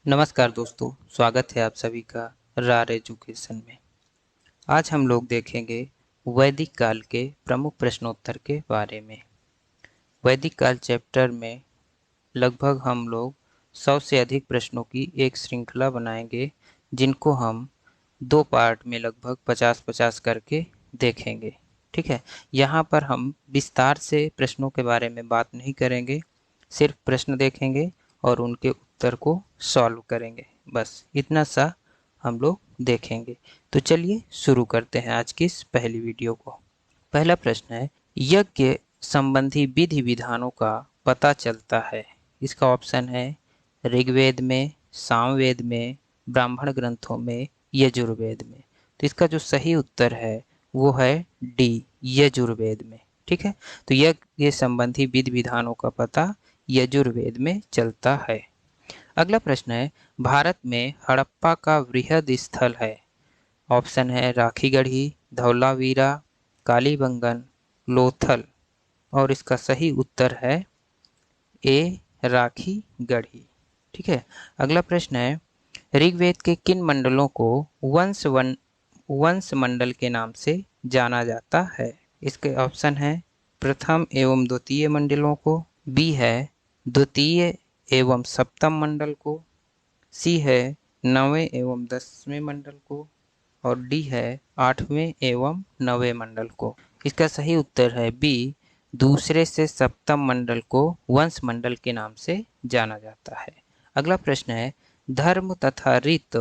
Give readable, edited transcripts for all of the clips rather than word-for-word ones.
नमस्कार दोस्तों, स्वागत है आप सभी का रार एजुकेशन में। आज हम लोग देखेंगे वैदिक काल के प्रमुख प्रश्नोत्तर के बारे में। वैदिक काल चैप्टर में लगभग हम लोग 100 से अधिक प्रश्नों की एक श्रृंखला बनाएंगे, जिनको हम 2 पार्ट में लगभग 50-50 करके देखेंगे। ठीक है, यहाँ पर हम विस्तार से प्रश्नों के बारे में बात नहीं करेंगे, सिर्फ प्रश्न देखेंगे और उनके उत्तर को सॉल्व करेंगे। बस इतना सा हम लोग देखेंगे। तो चलिए शुरू करते हैं आज की इस पहली वीडियो को। पहला प्रश्न है, यज्ञ संबंधी विधि विधानों का पता चलता है। इसका ऑप्शन है ऋग्वेद में, सामवेद में, ब्राह्मण ग्रंथों में, यजुर्वेद में। तो इसका जो सही उत्तर है वो है डी, यजुर्वेद में। ठीक है, तो यज्ञ संबंधी विधि विधानों का पता यजुर्वेद में चलता है। अगला प्रश्न है, भारत में हड़प्पा का वृहद स्थल है। ऑप्शन है राखीगढ़ी, धौलावीरा, कालीबंगन, लोथल। और इसका सही उत्तर है ए, राखीगढ़ी। ठीक है, अगला प्रश्न है, ऋग्वेद के किन मंडलों को वंश मंडल के नाम से जाना जाता है। इसके ऑप्शन है प्रथम एवं द्वितीय मंडलों को, बी है द्वितीय एवं सप्तम मंडल को, सी है नवें एवं 10वें मंडल को, और डी है 8वें एवं 9वें मंडल को। इसका सही उत्तर है बी, दूसरे से सप्तम मंडल को वंश मंडल के नाम से जाना जाता है। अगला प्रश्न है, धर्म तथा रीत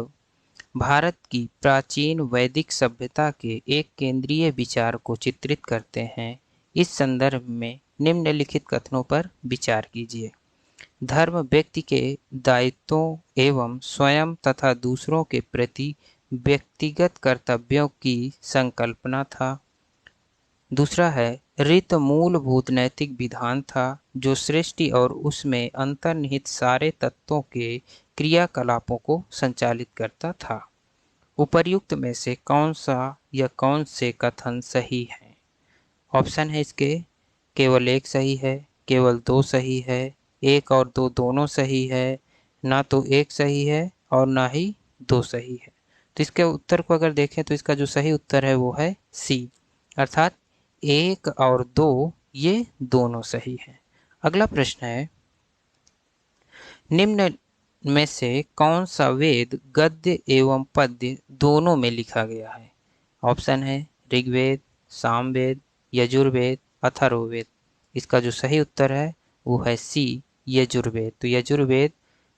भारत की प्राचीन वैदिक सभ्यता के एक केंद्रीय विचार को चित्रित करते हैं। इस संदर्भ में निम्नलिखित कथनों पर विचार कीजिए। धर्म व्यक्ति के दायित्वों एवं स्वयं तथा दूसरों के प्रति व्यक्तिगत कर्तव्यों की संकल्पना था। दूसरा है, रीत मूलभूत नैतिक विधान था जो सृष्टि और उसमें अंतर्निहित सारे तत्वों के क्रियाकलापों को संचालित करता था। उपर्युक्त में से कौन सा या कौन से कथन सही हैं। ऑप्शन है इसके केवल एक सही है, केवल दो सही है, एक और दो दोनों सही है, ना तो एक सही है और ना ही दो सही है। तो इसके उत्तर को अगर देखें तो इसका जो सही उत्तर है वो है सी, अर्थात एक और दो ये दोनों सही है। अगला प्रश्न है, निम्न में से कौन सा वेद गद्य एवं पद्य दोनों में लिखा गया है। ऑप्शन है ऋग्वेद, सामवेद, यजुर्वेद, अथर्ववेद। इसका जो सही उत्तर है वो है सी, यजुर्वेद। तो यजुर्वेद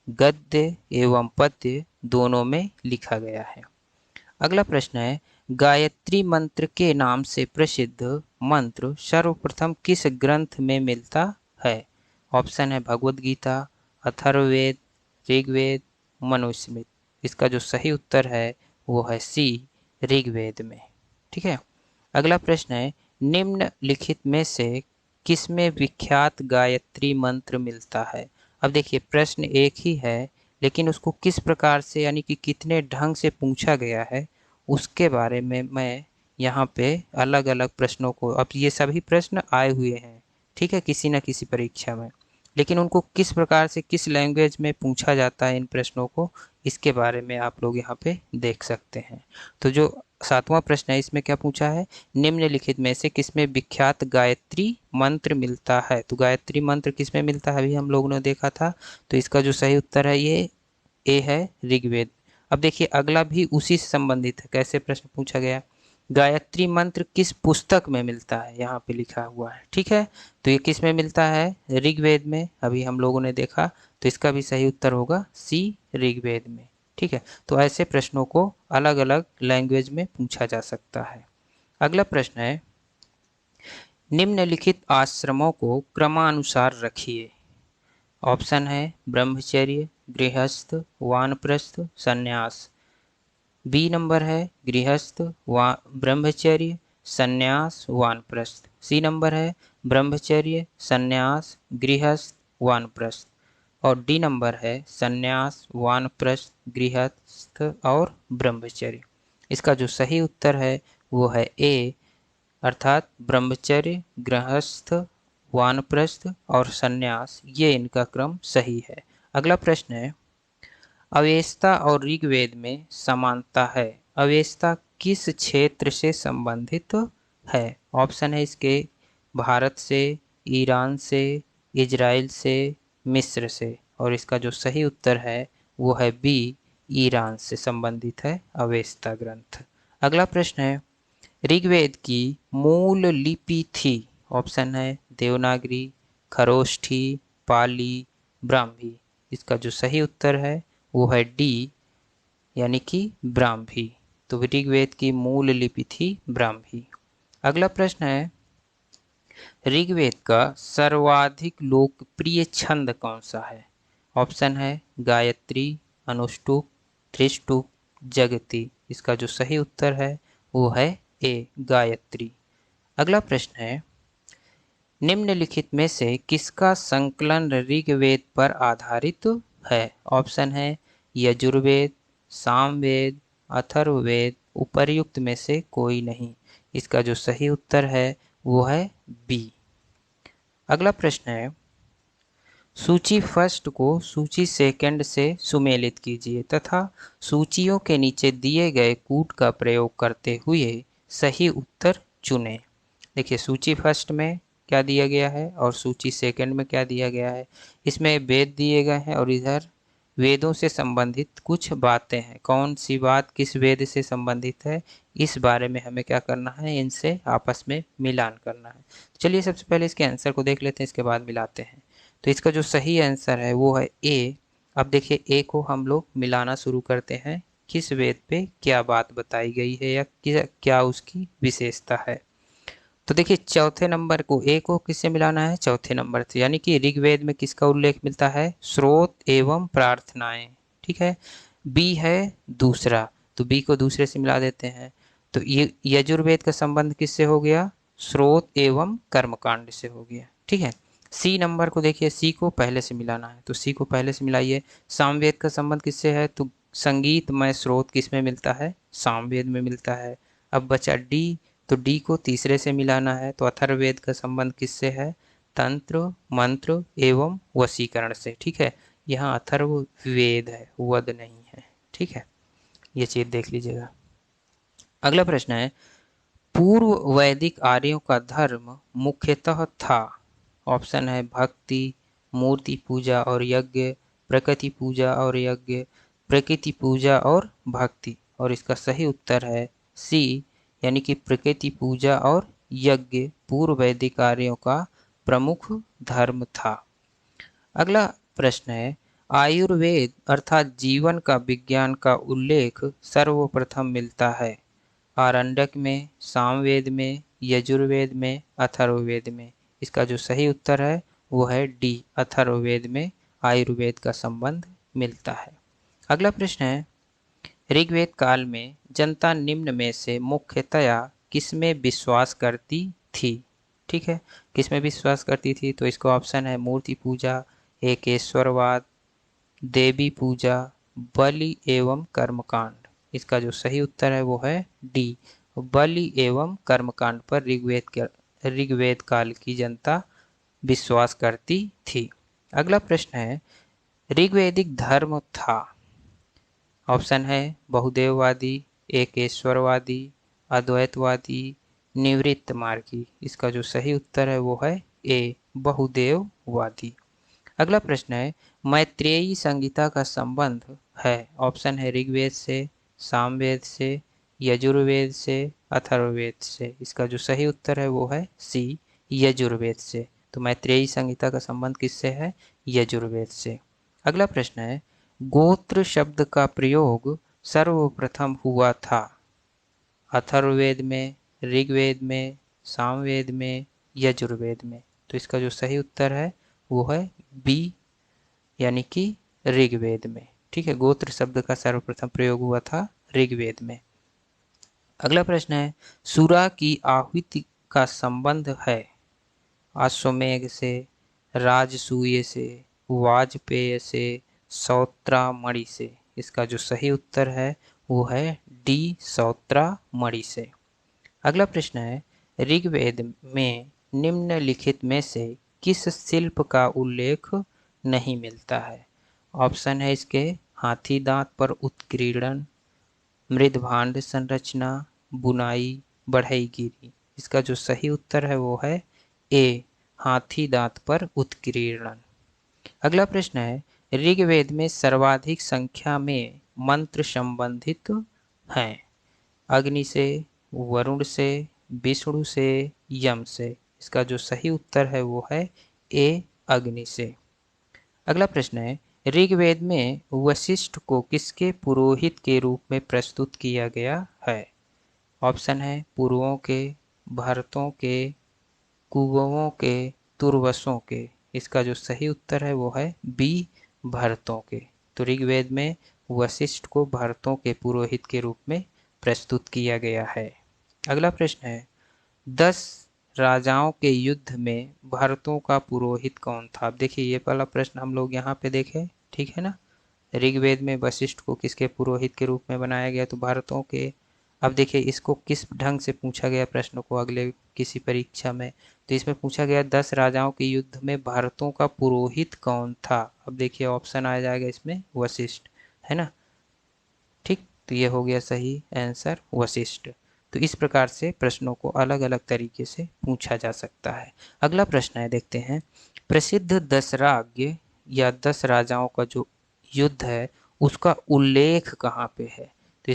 गद्य एवं पद्य दोनों में लिखा गया है। अगला प्रश्न है, गायत्री मंत्र के नाम से प्रसिद्ध मंत्र सर्वप्रथम किस ग्रंथ में मिलता है। ऑप्शन है भगवद गीता, अथर्ववेद, ऋग्वेद, मनुस्मृति। इसका जो सही उत्तर है वो है सी, ऋग्वेद में। ठीक है, अगला प्रश्न है, निम्नलिखित में से किसमें विख्यात गायत्री मंत्र मिलता है। अब देखिए प्रश्न एक ही है, लेकिन उसको किस प्रकार से यानी कि कितने ढंग से पूछा गया है उसके बारे में मैं यहाँ पे अलग अलग प्रश्नों को, अब ये सभी प्रश्न आए हुए हैं ठीक है किसी न किसी परीक्षा में, लेकिन उनको किस प्रकार से किस लैंग्वेज में पूछा जाता है इन प्रश्नों को, इसके बारे में आप लोग यहाँ पे देख सकते हैं। तो जो 7वां प्रश्न है इसमें क्या पूछा है, निम्नलिखित में से किसमें विख्यात गायत्री मंत्र मिलता है। तो गायत्री मंत्र किसमें मिलता है अभी हम लोगों ने देखा था। तो इसका जो सही उत्तर है ये ए है, ऋग्वेद। अब देखिए अगला भी उसी से संबंधित है, कैसे प्रश्न पूछा गया, गायत्री मंत्र किस पुस्तक में मिलता है, यहाँ पे लिखा हुआ है। ठीक है, तो ये किस में मिलता है, ऋग्वेद में, अभी हम लोगों ने देखा। तो इसका भी सही उत्तर होगा सी, ऋग्वेद में। ठीक है, तो ऐसे प्रश्नों को अलग अलग लैंग्वेज में पूछा जा सकता है। अगला प्रश्न है, निम्नलिखित आश्रमों को क्रमानुसार रखिए। ऑप्शन है ब्रह्मचर्य, गृहस्थ, वानप्रस्थ, संन्यास। बी नंबर है गृहस्थ, ब्रह्मचर्य, संन्यास, वानप्रस्थ। सी नंबर है ब्रह्मचर्य, संन्यास, गृहस्थ, वानप्रस्थ। और डी नंबर है संन्यास, वानप्रस्थ, गृहस्थ और ब्रह्मचर्य। इसका जो सही उत्तर है वो है ए, अर्थात ब्रह्मचर्य, गृहस्थ, वानप्रस्थ और संन्यास, ये इनका क्रम सही है। अगला प्रश्न है, अवेस्ता और ऋग्वेद में समानता है। अवेस्ता किस क्षेत्र से संबंधित है? ऑप्शन है इसके भारत से, ईरान से, इजराइल से, मिस्र से। और इसका जो सही उत्तर है वो है बी, ईरान से संबंधित है अवेस्ता ग्रंथ। अगला प्रश्न है, ऋग्वेद की मूल लिपि थी। ऑप्शन है देवनागरी, खरोष्ठी, पाली, ब्राह्मी। इसका जो सही उत्तर है वो है डी, यानी कि ब्राह्मी। तो ऋग्वेद की मूल लिपि थी ब्राह्मी। अगला प्रश्न है, ऋग्वेद का सर्वाधिक लोकप्रिय छंद कौन सा है? ऑप्शन है गायत्री, अनुष्टुप, त्रिष्टुप, जगती। इसका जो सही उत्तर है वो है ए, गायत्री। अगला प्रश्न है, निम्नलिखित में से किसका संकलन ऋग्वेद पर आधारित है? ऑप्शन है यजुर्वेद, सामवेद, अथर्ववेद, उपर्युक्त में से कोई नहीं। इसका जो सही उत्तर है वो है बी। अगला प्रश्न है, सूची फर्स्ट को सूची सेकंड से सुमेलित कीजिए तथा सूचियों के नीचे दिए गए कूट का प्रयोग करते हुए सही उत्तर चुनें। देखिए सूची फर्स्ट में क्या दिया गया है और सूची सेकंड में क्या दिया गया है। इसमें वेद दिए गए हैं और इधर वेदों से संबंधित कुछ बातें हैं। कौन सी बात किस वेद से संबंधित है, इस बारे में हमें क्या करना है, इनसे आपस में मिलान करना है। चलिए सबसे पहले इसके आंसर को देख लेते हैं, इसके बाद मिलाते हैं। तो इसका जो सही आंसर है वो है ए। अब देखिए ए को हम लोग मिलाना शुरू करते हैं, किस वेद पे क्या बात बताई गई है या क्या उसकी विशेषता है। तो देखिए चौथे नंबर को, ए को किससे मिलाना है? चौथे नंबर से, यानी कि ऋग्वेद में किसका उल्लेख मिलता है? स्रोत एवं प्रार्थनाएं। ठीक है, बी है दूसरा, तो बी को दूसरे से मिला देते हैं। तो ये यजुर्वेद का संबंध किससे हो गया? स्रोत एवं कर्मकांड से हो गया। ठीक है, सी नंबर को देखिए, सी को पहले से मिलाना है, तो सी को पहले से मिलाइए। सामवेद का संबंध किससे है? तो संगीतमय स्रोत किस में मिलता है? सामवेद में मिलता है। अब बचा डी, तो डी को तीसरे से मिलाना है, तो अथर्ववेद का संबंध किससे है? तंत्र, मंत्र एवं वशीकरण से। ठीक है, यहाँ अथर्व वेद है, वद नहीं है। ठीक है, ये चीज देख लीजिएगा। अगला प्रश्न है, पूर्व वैदिक आर्यों का धर्म मुख्यतः था। ऑप्शन है भक्ति, मूर्ति पूजा और यज्ञ, प्रकृति पूजा और यज्ञ, प्रकृति पूजा और भक्ति। और इसका सही उत्तर है सी, यानी कि प्रकृति पूजा और यज्ञ पूर्व वैदिक आर्यों का प्रमुख धर्म था। अगला प्रश्न है, आयुर्वेद अर्थात जीवन का विज्ञान का उल्लेख सर्वप्रथम मिलता है। आरण्यक में, सामवेद में, यजुर्वेद में, अथर्ववेद में। इसका जो सही उत्तर है वो है डी, अथर्ववेद में आयुर्वेद का संबंध मिलता है। अगला प्रश्न है, ऋग्वेद काल में जनता निम्न में से मुख्यतया किसमें विश्वास करती थी? ठीक है, किसमें विश्वास करती थी? तो इसका ऑप्शन है मूर्ति पूजा, एकेश्वरवाद, देवी पूजा, बलि एवं कर्मकांड। इसका जो सही उत्तर है वो है डी, बलि एवं कर्मकांड पर ऋग्वेद काल की जनता विश्वास करती थी। अगला प्रश्न है, ऋग्वैदिक धर्म था। ऑप्शन है बहुदेववादी, एकेश्वरवादी, अद्वैतवादी, निवृत्त मार्गी। इसका जो सही उत्तर है वो है ए, बहुदेववादी। अगला प्रश्न है, मैत्रेयी संगीता का संबंध है। ऑप्शन है ऋग्वेद से, सामवेद से, यजुर्वेद से, अथर्ववेद से। इसका जो सही उत्तर है वो है सी, यजुर्वेद से। तो मैत्रेयी संगीता का संबंध किससे है? यजुर्वेद से। अगला प्रश्न है, गोत्र शब्द का प्रयोग सर्वप्रथम हुआ था। अथर्ववेद में, ऋग्वेद में, सामवेद में, यजुर्वेद में। तो इसका जो सही उत्तर है वो है बी, यानी कि ऋग्वेद में। ठीक है, गोत्र शब्द का सर्वप्रथम प्रयोग हुआ था ऋग्वेद में। अगला प्रश्न है, सुरा की आहुति का संबंध है अश्वमेघ से, राजसूय से, वाजपेय से, सौत्रामणि से। इसका जो सही उत्तर है वो है डी, सौत्रामणि से। अगला प्रश्न है, ऋग्वेद में निम्नलिखित में से किस शिल्प का उल्लेख नहीं मिलता है? ऑप्शन है इसके हाथी दांत पर उत्कीर्णन, मृदभांड संरचना, बुनाई, बढ़ईगिरी। इसका जो सही उत्तर है वो है ए, हाथी दांत पर उत्कीर्णन। अगला प्रश्न है, ऋग्वेद में सर्वाधिक संख्या में मंत्र संबंधित हैं। अग्नि से, वरुण से, विष्णु से, यम से। इसका जो सही उत्तर है वो है ए, अग्नि से। अगला प्रश्न है, ऋग्वेद में वशिष्ठ को किसके पुरोहित के रूप में प्रस्तुत किया गया है। ऑप्शन है पुरुओं के, भरतों के, कुवों के, तुर्वसों के। इसका जो सही उत्तर है वो है बी, भरतों के। तो ऋग्वेद में वशिष्ठ को भरतों के पुरोहित के रूप में प्रस्तुत किया गया है। अगला प्रश्न है, 10 राजाओं के युद्ध में भरतों का पुरोहित कौन था। अब देखिए ये वाला प्रश्न हम लोग यहाँ पे देखें, ठीक है ना। ऋग्वेद में वशिष्ठ को किसके पुरोहित के रूप में बनाया गया, तो भरतों के। अब देखिए इसको किस ढंग से पूछा गया प्रश्न को अगले किसी परीक्षा में, तो इसमें पूछा गया 10 राजाओं के युद्ध में भरतों का पुरोहित कौन था। अब देखिए ऑप्शन आ जाएगा इसमें वशिष्ठ, है ना। ठीक, तो ये हो गया सही आंसर वशिष्ठ। तो इस प्रकार से प्रश्नों को अलग अलग तरीके से पूछा जा सकता है। अगला प्रश्न है, देखते हैं, प्रसिद्ध दशराज्य या 10 राजाओं का जो युद्ध है उसका उल्लेख कहाँ पे है। तो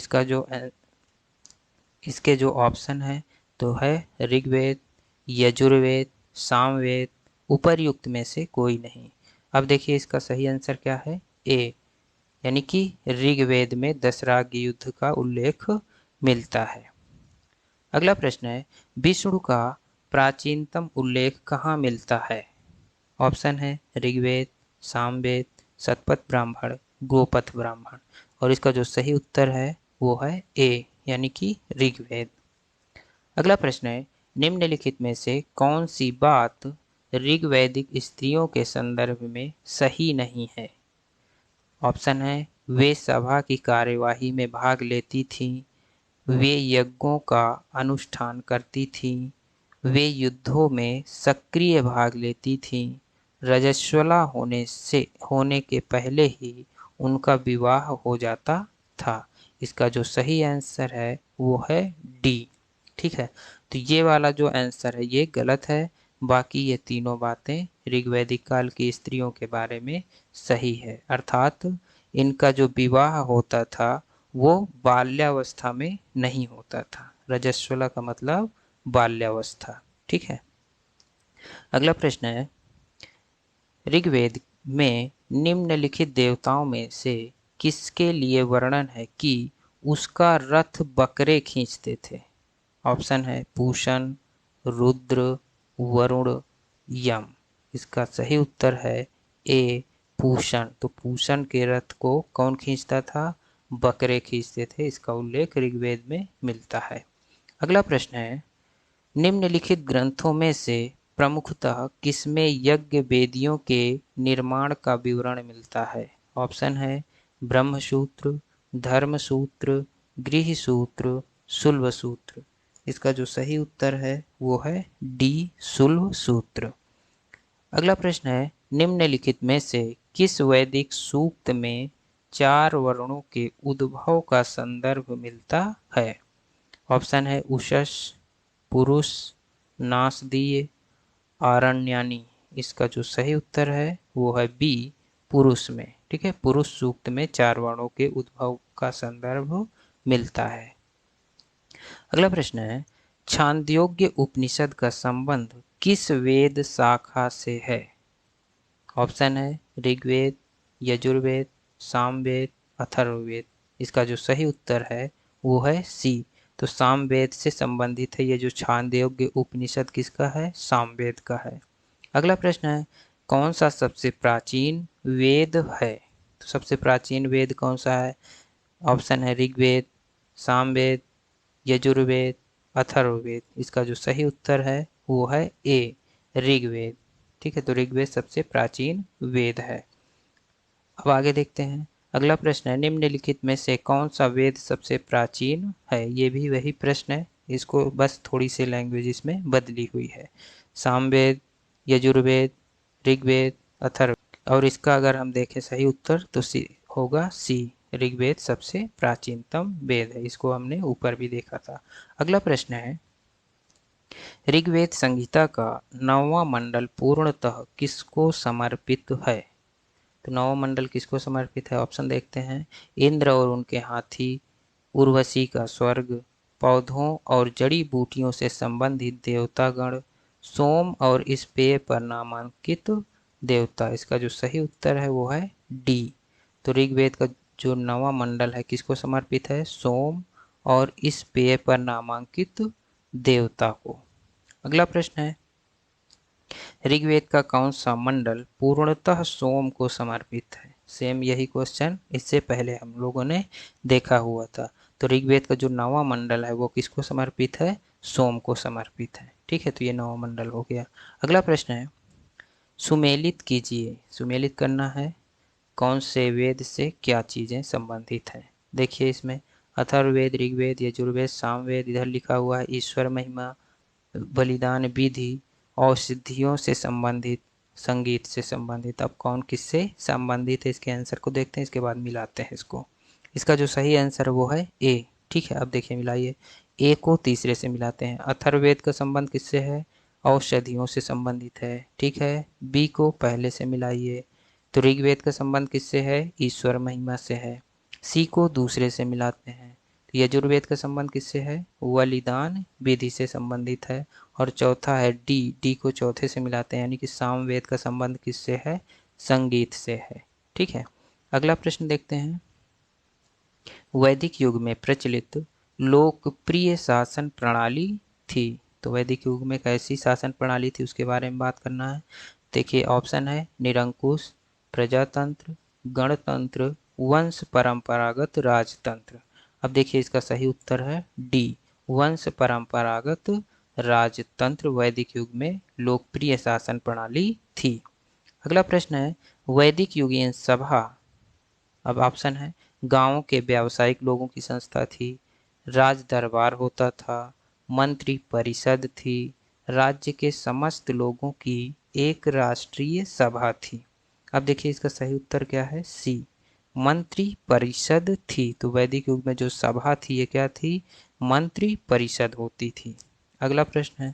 इसके जो ऑप्शन है तो है ऋग्वेद, यजुर्वेद, सामवेद, उपर्युक्त में से कोई नहीं। अब देखिए इसका सही आंसर क्या है, ए, यानी कि ऋग्वेद में दशराज्य युद्ध का उल्लेख मिलता है। अगला प्रश्न है, विष्णु का प्राचीनतम उल्लेख कहाँ मिलता है। ऑप्शन है ऋग्वेद, सामवेद, शतपथ ब्राह्मण, गोपथ ब्राह्मण। और इसका जो सही उत्तर है वो है ए, यानी कि ऋग्वेद। अगला प्रश्न है, निम्नलिखित में से कौन सी बात ऋग्वैदिक स्त्रियों के संदर्भ में सही नहीं है। ऑप्शन है, वे सभा की कार्यवाही में भाग लेती थीं, वे यज्ञों का अनुष्ठान करती थीं, वे युद्धों में सक्रिय भाग लेती थीं, रजस्वला होने के पहले ही उनका विवाह हो जाता था। इसका जो सही आंसर है वो है डी, ठीक है। तो ये वाला जो आंसर है ये गलत है, बाकी ये तीनों बातें ऋग्वैदिक काल की स्त्रियों के बारे में सही है। अर्थात इनका जो विवाह होता था वो बाल्यावस्था में नहीं होता था। रजस्वला का मतलब बाल्यावस्था, ठीक है। अगला प्रश्न है, ऋग्वेद में निम्नलिखित देवताओं में से किसके लिए वर्णन है कि उसका रथ बकरे खींचते थे। ऑप्शन है पूषण, रुद्र, वरुण, यम। इसका सही उत्तर है ए, पूषण। तो पूषण के रथ को कौन खींचता था, बकरे खींचते थे। इसका उल्लेख ऋग्वेद में मिलता है। अगला प्रश्न है, निम्नलिखित ग्रंथों में से प्रमुखतः किसमें यज्ञ वेदियों के निर्माण का विवरण मिलता है। ऑप्शन है ब्रह्मसूत्र, धर्मसूत्र, गृहसूत्र, शुल्बसूत्र। इसका जो सही उत्तर है वो है डी, शुल्बसूत्र। अगला प्रश्न है, निम्नलिखित में से किस वैदिक सूक्त में 4 वर्णों के उद्भव का संदर्भ मिलता है। ऑप्शन है उषस, पुरुष, नासदीय, आरण्यानी। इसका जो सही उत्तर है वो है बी, पुरुष में, ठीक है। पुरुष सूक्त में 4 वर्णों के उद्भव का संदर्भ मिलता है। अगला प्रश्न है, छांदोग्य उपनिषद का संबंध किस वेद शाखा से है। ऑप्शन है ऋग्वेद, यजुर्वेद, सामवेद, अथर्ववेद। इसका जो सही उत्तर है वो है सी। तो सामवेद से संबंधित है ये जो छांदोग्य उपनिषद, किसका है, सामवेद का है। अगला प्रश्न है, कौन सा सबसे प्राचीन वेद है। तो सबसे प्राचीन वेद कौन सा है। ऑप्शन है ऋग्वेद, सामवेद, यजुर्वेद, अथर्ववेद। इसका जो सही उत्तर है वो है ए, ऋग्वेद, ठीक है। तो ऋग्वेद सबसे प्राचीन वेद है। अब आगे देखते हैं। अगला प्रश्न है, निम्नलिखित में से कौन सा वेद सबसे प्राचीन है। ये भी वही प्रश्न है, इसको बस थोड़ी सी लैंग्वेज इसमें बदली हुई है। सामवेद, यजुर्वेद, ऋग्वेद, अथर्ववेद। और इसका अगर हम देखें सही उत्तर तो होगा सी, ऋग्वेद सबसे प्राचीनतम वेद है। इसको हमने ऊपर भी देखा था। अगला प्रश्न है, ऋग्वेद संहिता का 9वां मंडल पूर्णतः किसको समर्पित है? तो 9वां मंडल किसको समर्पित है? ऑप्शन देखते हैं। इंद्र और उनके हाथी, उर्वशी का स्वर्ग, पौधों और जड़ी बूटियों से संबंधित देवतागण, सोम और इस पेय पर नामांकित देवता। इसका जो सही उत्तर है वो है डी। तो ऋग्वेद का जो 9वां मंडल है किसको समर्पित है? सोम और इस पेय पर नामांकित देवता को। अगला प्रश्न है, ऋग्वेद का कौन सा मंडल पूर्णतः सोम को समर्पित है? सेम यही क्वेश्चन इससे पहले हम लोगों ने देखा हुआ था। तो ऋग्वेद का जो 9वां मंडल है वो किसको समर्पित है? सोम को समर्पित है। ठीक है, तो ये 9वां मंडल हो गया। अगला प्रश्न है, सुमेलित कीजिए। सुमेलित करना है, कौन से वेद से क्या चीजें संबंधित हैं? देखिए इसमें अथर्ववेद, ऋग्वेद, यजुर्वेद, सामवेद, इधर लिखा हुआ है ईश्वर महिमा, बलिदान विधि, औषधियों से संबंधित, संगीत से संबंधित। अब कौन किससे संबंधित है इसके आंसर को देखते हैं, इसके बाद मिलाते हैं इसको। इसका जो सही आंसर वो है ए। ठीक है, अब देखिए मिलाइए। ए को तीसरे से मिलाते हैं। अथर्ववेद का संबंध किससे है? औषधियों से संबंधित है। ठीक है, बी को पहले से मिलाइए। तो ऋग्वेद का संबंध किससे है? ईश्वर महिमा से है। सी को दूसरे से मिलाते हैं। तो यजुर्वेद का संबंध किससे है? बलिदान विधि से संबंधित है। और चौथा है डी, डी को चौथे से मिलाते हैं, यानी कि सामवेद का संबंध किससे है? संगीत से है। ठीक है, अगला प्रश्न देखते हैं, वैदिक युग में प्रचलित लोकप्रिय शासन प्रणाली थी। तो वैदिक युग में कैसी शासन प्रणाली थी उसके बारे में बात करना है। देखिए ऑप्शन है निरंकुश, प्रजातंत्र, गणतंत्र, वंश परंपरागत राजतंत्र। अब देखिए इसका सही उत्तर है डी, वंश परंपरागत राजतंत्र वैदिक युग में लोकप्रिय शासन प्रणाली थी। अगला प्रश्न है, वैदिक युगीन सभा, अब ऑप्शन है, गांवों के व्यावसायिक लोगों की संस्था थी, राज दरबार होता था, मंत्री परिषद थी, राज्य के समस्त लोगों की एक राष्ट्रीय सभा थी। अब देखिए इसका सही उत्तर क्या है? सी, मंत्री परिषद थी। तो वैदिक युग में जो सभा थी ये क्या थी? मंत्री परिषद होती थी। अगला प्रश्न है,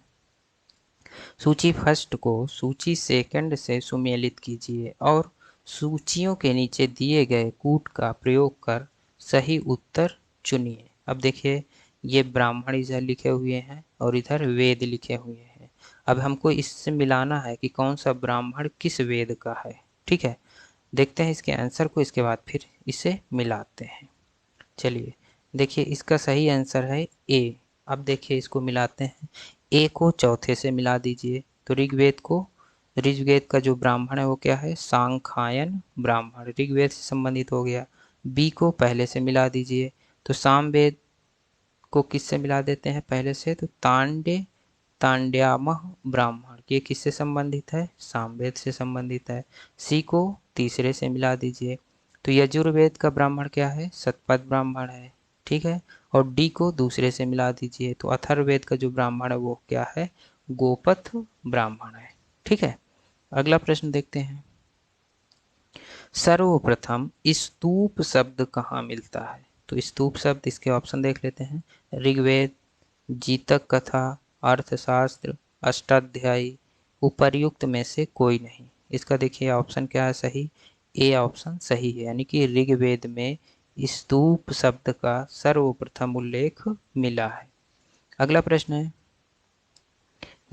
सूची फर्स्ट को सूची सेकंड से सुमेलित कीजिए और सूचियों के नीचे दिए गए कूट का प्रयोग कर सही उत्तर चुनिए। अब देखिए ये ब्राह्मण इधर लिखे हुए हैं और इधर वेद लिखे हुए हैं। अब हमको इससे मिलाना है कि कौन सा ब्राह्मण किस वेद का है। ठीक है, देखते हैं इसके आंसर को, इसके बाद फिर इसे मिलाते हैं। चलिए देखिए इसका सही आंसर है ए। अब देखिए इसको मिलाते हैं। ए को चौथे से मिला दीजिए। तो ऋग्वेद का जो ब्राह्मण है वो क्या है? सांख्यायन ब्राह्मण, ऋग्वेद से संबंधित हो गया। बी को पहले से मिला दीजिए। तो सामवेद को किससे मिला देते हैं पहले से? तो तांड्यामह ब्राह्मण, ये किससे संबंधित है? सामवेद से संबंधित है। सी को तीसरे से मिला दीजिए। तो यजुर्वेद का ब्राह्मण क्या है? शतपथ ब्राह्मण है। ठीक है, और डी को दूसरे से मिला दीजिए। तो अथर्ववेद का जो ब्राह्मण है वो क्या है? गोपथ ब्राह्मण है। ठीक है, अगला प्रश्न देखते हैं, सर्वप्रथम स्तूप शब्द कहाँ मिलता है? तो स्तूप शब्द, इसके ऑप्शन देख लेते हैं। ऋग्वेद, जीतक कथा, अर्थशास्त्र, अष्टाध्यायी, उपर्युक्त में से कोई नहीं। इसका देखिए ऑप्शन क्या है सही? ए ऑप्शन सही है, यानी कि ऋग्वेद में स्तूप शब्द का सर्वप्रथम उल्लेख मिला है। अगला प्रश्न है,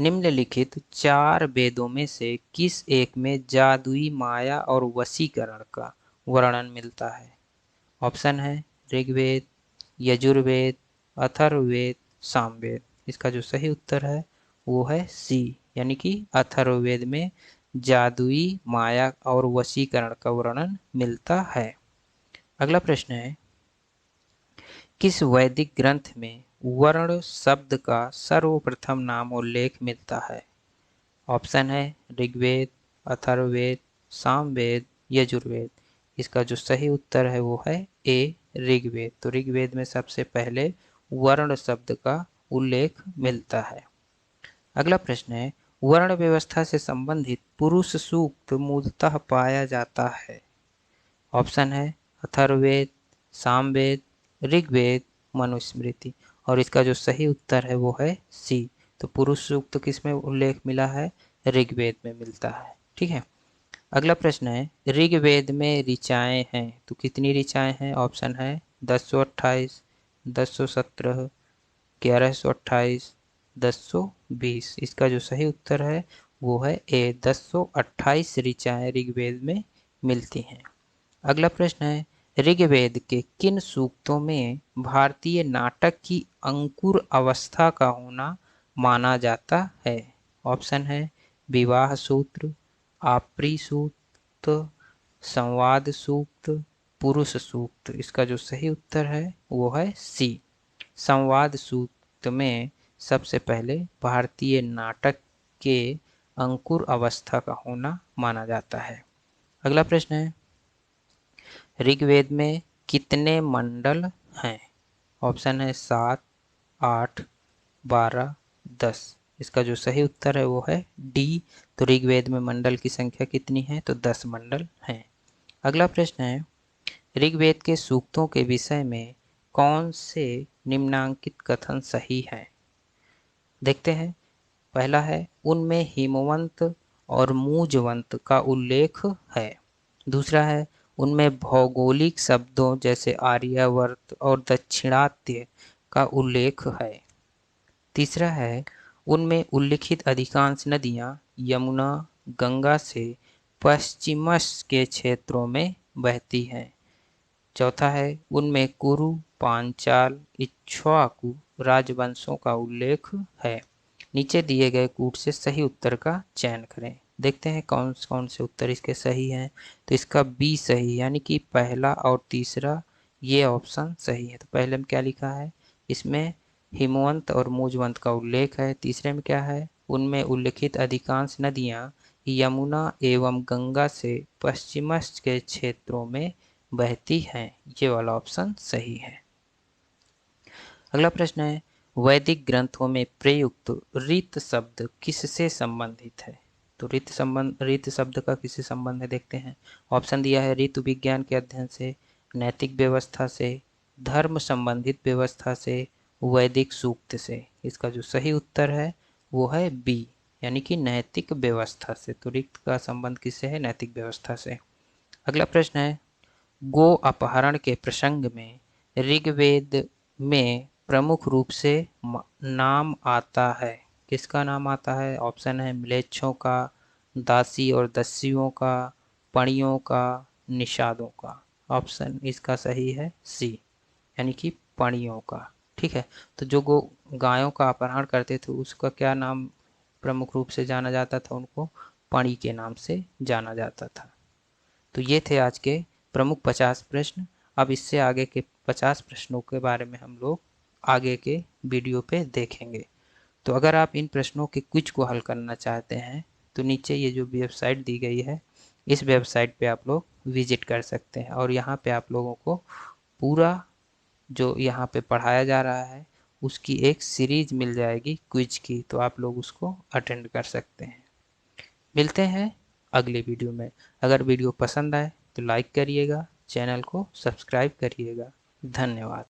निम्नलिखित 4 वेदों में से किस एक में जादुई माया और वशीकरण का वर्णन मिलता है? ऑप्शन है ऋग्वेद, यजुर्वेद, अथर्ववेद, सामवेद। इसका जो सही उत्तर है वो है सी, यानी कि अथर्ववेद में जादुई माया और वशीकरण का वर्णन मिलता है। अगला प्रश्न है, किस वैदिक ग्रंथ में वर्ण शब्द का सर्वप्रथम नाम उल्लेख मिलता है? ऑप्शन है ऋग्वेद, अथर्ववेद, सामवेद, यजुर्वेद। इसका जो सही उत्तर है वो है ए, ऋग्वेद। तो ऋग्वेद में सबसे पहले वर्ण शब्द का उल्लेख मिलता है। अगला प्रश्न है, वर्ण व्यवस्था से संबंधित पुरुष सूक्त मूलतः पाया जाता है। ऑप्शन है अथर्ववेद, सामवेद, ऋग्वेद, मनुस्मृति। और इसका जो सही उत्तर है वो है सी। तो पुरुष सूक्त किस में उल्लेख मिला है? ऋग्वेद में मिलता है। ठीक है। अगला प्रश्न है, ऋग्वेद में ऋचाएं हैं तो कितनी ऋचाएं हैं? ऑप्शन है 1028, 1017, 1128, 1020। इसका जो सही उत्तर है वो है ए, 1028 ऋचाएं ऋग्वेद में मिलती हैं। अगला प्रश्न है, ऋग्वेद के किन सूक्तों में भारतीय नाटक की अंकुर अवस्था का होना माना जाता है? ऑप्शन है विवाह सूत्र, आपरी सूक्त, संवाद सूक्त, पुरुष सूक्त। इसका जो सही उत्तर है वो है सी। संवाद सूक्त में सबसे पहले भारतीय नाटक के अंकुर अवस्था का होना माना जाता है। अगला प्रश्न है, ऋग्वेद में कितने मंडल हैं? ऑप्शन है 7, 8, 12, 10। इसका जो सही उत्तर है वो है डी। तो ऋग्वेद में मंडल की संख्या कितनी है? तो 10 मंडल हैं। अगला प्रश्न है, ऋग्वेद के सूक्तों के विषय में कौन से निम्नांकित कथन सही हैं? देखते हैं। पहला है, उनमें हिमवंत और मूजवंत का उल्लेख है। दूसरा है, उनमें भौगोलिक शब्दों जैसे आर्यावर्त और दक्षिणात्य का उल्लेख है। तीसरा है, उनमें उल्लिखित अधिकांश नदियां यमुना, गंगा से पश्चिमश के क्षेत्रों में बहती हैं। चौथा है, उनमें कुरु, पांचाल, इक्ष्वाकु राजवंशों का उल्लेख है। नीचे दिए गए कूट से सही उत्तर का चयन करें। देखते हैं कौन कौन से उत्तर इसके सही हैं। तो इसका बी सही, यानी कि पहला और तीसरा ये ऑप्शन सही है। तो पहले में क्या लिखा है? इसमें हिमवंत और मूजवंत का उल्लेख है। तीसरे में क्या है? उनमें उल्लिखित अधिकांश नदियां यमुना एवं गंगा से पश्चिमस्थ के क्षेत्रों में बहती हैं। ये वाला ऑप्शन सही है। अगला प्रश्न है, वैदिक ग्रंथों में प्रयुक्त ऋत शब्द किससे संबंधित है? तो ऋत शब्द का किससे संबंध है देखते हैं। ऑप्शन दिया है ऋतु विज्ञान के अध्ययन से, नैतिक व्यवस्था से, धर्म संबंधित व्यवस्था से, वैदिक सूक्त से। इसका जो सही उत्तर है वो है बी, यानी कि नैतिक व्यवस्था से। तो ऋत का संबंध किससे है? नैतिक व्यवस्था से। अगला प्रश्न है, गो अपहरण के प्रसंग में ऋग्वेद में प्रमुख रूप से नाम आता है। किसका नाम आता है? ऑप्शन है म्लेच्छों का, दासी और दस्युओं का, पणियों का, निषादों का। ऑप्शन इसका सही है सी, यानी कि पणियों का। ठीक है। तो जो गायों का अपहरण करते थे उसका क्या नाम प्रमुख रूप से जाना जाता था? उनको पणी के नाम से जाना जाता था। तो ये थे आज के प्रमुख 50 प्रश्न। अब इससे आगे के 50 प्रश्नों के बारे में हम लोग आगे के वीडियो पे देखेंगे। तो अगर आप इन प्रश्नों के क्विज को हल करना चाहते हैं तो नीचे ये जो वेबसाइट दी गई है, इस वेबसाइट पे आप लोग विजिट कर सकते हैं और यहाँ पे आप लोगों को पूरा जो यहाँ पे पढ़ाया जा रहा है उसकी एक सीरीज मिल जाएगी क्विज की, तो आप लोग उसको अटेंड कर सकते हैं। मिलते हैं अगले वीडियो में। अगर वीडियो पसंद आए तो लाइक करिएगा, चैनल को सब्सक्राइब करिएगा। धन्यवाद।